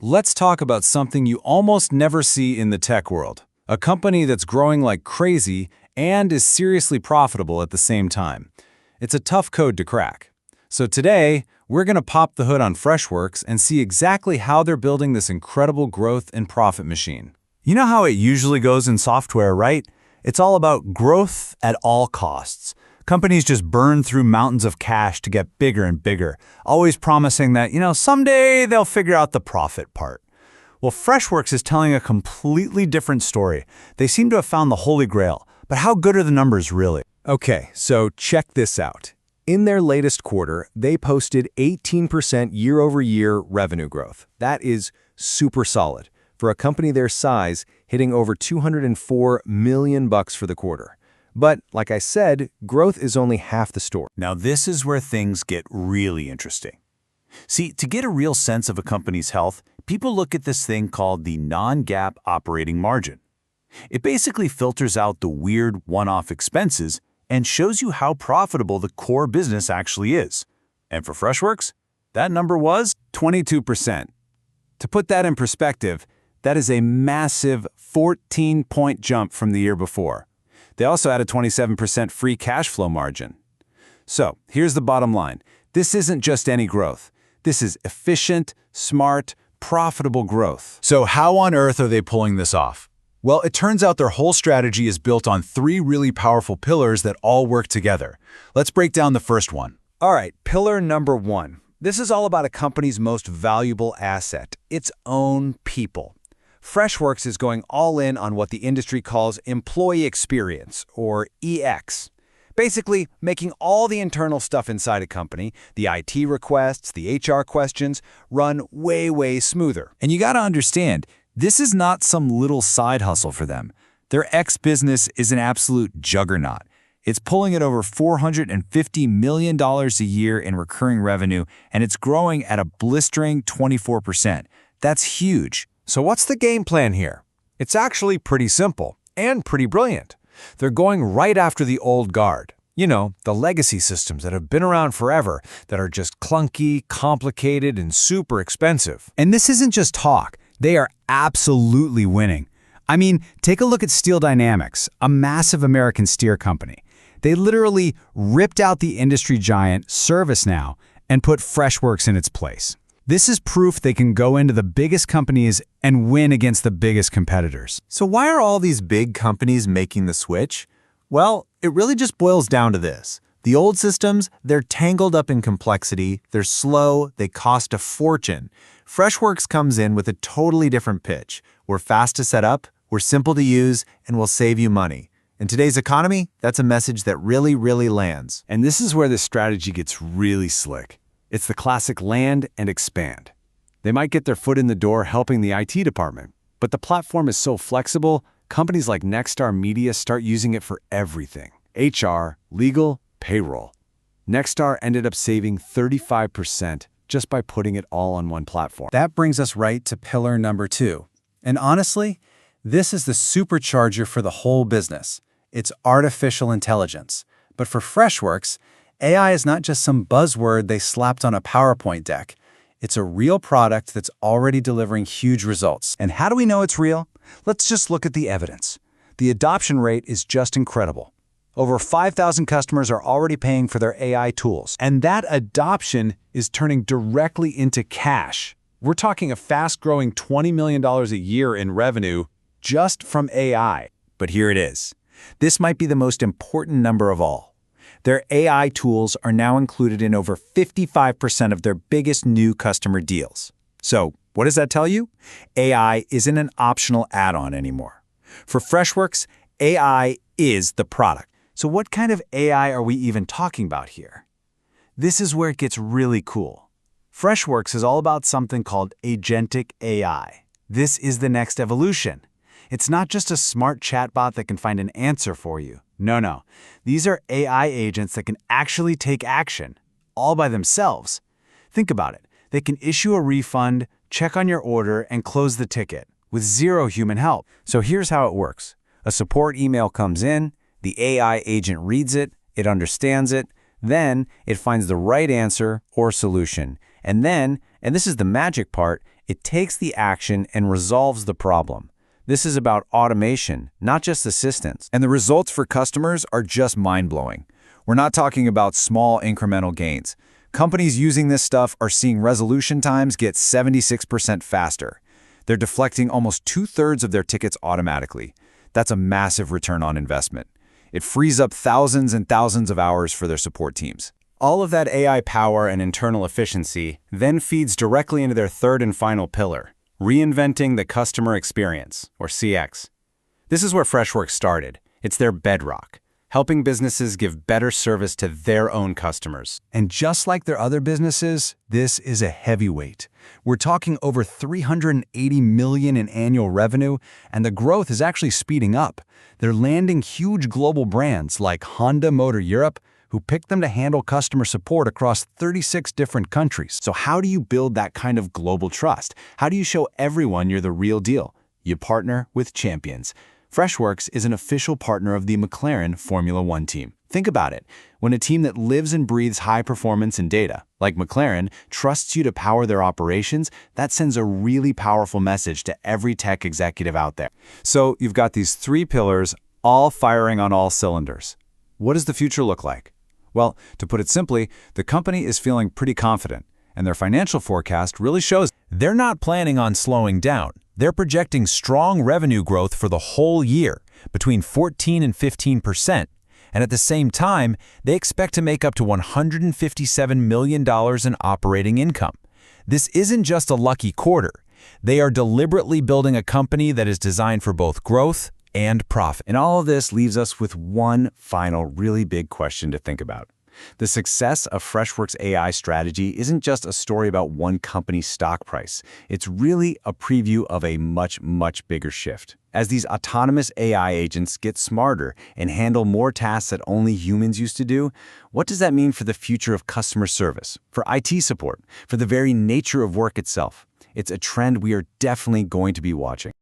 let's talk about something you almost never see in the tech world. A company that's growing like crazy and is seriously profitable at the same time. It's a tough code to crack. So today, we're going to pop the hood on Freshworks and see exactly how they're building this incredible growth and profit machine. You know how it usually goes in software, right? It's all about growth at all costs. Companies just burn through mountains of cash to get bigger and bigger, always promising that, someday they'll figure out the profit part. Well, Freshworks is telling a completely different story. They seem to have found the Holy Grail, but how good are the numbers really? Okay, so check this out. In their latest quarter, they posted 18% year-over-year revenue growth. That is super solid. For a company their size, hitting over $204 million for the quarter. But, like I said, growth is only half the story. Now this is where things get really interesting. See, to get a real sense of a company's health, people look at this thing called the non-GAAP operating margin. It basically filters out the weird one-off expenses and shows you how profitable the core business actually is. And for Freshworks, that number was 22%. To put that in perspective, that is a massive 14-point jump from the year before. They also had a 27% free cash flow margin. So, here's the bottom line. This isn't just any growth. This is efficient, smart, profitable growth. So how on earth are they pulling this off? Well, it turns out their whole strategy is built on 3 really powerful pillars that all work together. Let's break down the first one. All right, pillar number 1. This is all about a company's most valuable asset, its own people. Freshworks is going all in on what the industry calls employee experience, or EX. Basically, making all the internal stuff inside a company, the IT requests, the HR questions, run way smoother. And you gotta understand, this is not some little side hustle for them. Their X business is an absolute juggernaut. It's pulling at over $450 million a year in recurring revenue, and it's growing at a blistering 24%. That's huge. So what's the game plan here? It's actually pretty simple and pretty brilliant. They're going right after the old guard. The legacy systems that have been around forever that are just clunky, complicated, and super expensive. And this isn't just talk. They are absolutely winning. I mean, take a look at Steel Dynamics, a massive American steer company. They literally ripped out the industry giant ServiceNow and put Freshworks in its place. This is proof they can go into the biggest companies and win against the biggest competitors. So why are all these big companies making the switch? Well, it really just boils down to this. The old systems, they're tangled up in complexity, they're slow, they cost a fortune. Freshworks comes in with a totally different pitch. We're fast to set up, we're simple to use, and we'll save you money. In today's economy, that's a message that really lands. And this is where the strategy gets really slick. It's the classic land and expand. They might get their foot in the door helping the IT department, but the platform is so flexible, companies like Nexstar Media start using it for everything. HR, legal, payroll. Nexstar ended up saving 35% just by putting it all on one platform. That brings us right to pillar number 2. And honestly, this is the supercharger for the whole business. It's artificial intelligence. But for Freshworks, AI is not just some buzzword they slapped on a PowerPoint deck. It's a real product that's already delivering huge results. And how do we know it's real? Let's just look at the evidence. The adoption rate is just incredible. Over 5,000 customers are already paying for their AI tools. And that adoption is turning directly into cash. We're talking a fast-growing $20 million a year in revenue just from AI. But here it is. This might be the most important number of all. Their AI tools are now included in over 55% of their biggest new customer deals. So, what does that tell you? AI isn't an optional add-on anymore. For Freshworks, AI is the product. So what kind of AI are we even talking about here? This is where it gets really cool. Freshworks is all about something called agentic AI. This is the next evolution. It's not just a smart chatbot that can find an answer for you. No. These are AI agents that can actually take action, all by themselves. Think about it. They can issue a refund, check on your order, and close the ticket with zero human help. So here's how it works. A support email comes in, the AI agent reads it, it understands it, then it finds the right answer or solution. And then, and this is the magic part, It takes the action and resolves the problem. This is about automation, not just assistance. And the results for customers are just mind-blowing. We're not talking about small incremental gains. Companies using this stuff are seeing resolution times get 76% faster. They're deflecting almost 2/3 of their tickets automatically. That's a massive return on investment. It frees up thousands and thousands of hours for their support teams. All of that AI power and internal efficiency then feeds directly into their third and final pillar, reinventing the customer experience, or CX. This is where Freshworks started. It's their bedrock, helping businesses give better service to their own customers. And just like their other businesses, this is a heavyweight. We're talking over $380 million in annual revenue, and the growth is actually speeding up. They're landing huge global brands like Honda Motor Europe, who picked them to handle customer support across 36 different countries. So how do you build that kind of global trust? How do you show everyone you're the real deal? You partner with champions. Freshworks is an official partner of the McLaren Formula One team. Think about it. When a team that lives and breathes high performance and data, like McLaren, trusts you to power their operations, that sends a really powerful message to every tech executive out there. So you've got these 3 pillars, all firing on all cylinders. What does the future look like? Well, to put it simply, the company is feeling pretty confident, and their financial forecast really shows they're not planning on slowing down. They're projecting strong revenue growth for the whole year, between 14 and 15%, and at the same time, they expect to make up to $157 million in operating income. This isn't just a lucky quarter. They are deliberately building a company that is designed for both growth and profit. And all of this leaves us with one final really big question to think about. The success of Freshworks' AI strategy isn't just a story about one company's stock price. It's really a preview of a much, much bigger shift. As these autonomous AI agents get smarter and handle more tasks that only humans used to do, what does that mean for the future of customer service, for IT support, for the very nature of work itself? It's a trend we are definitely going to be watching.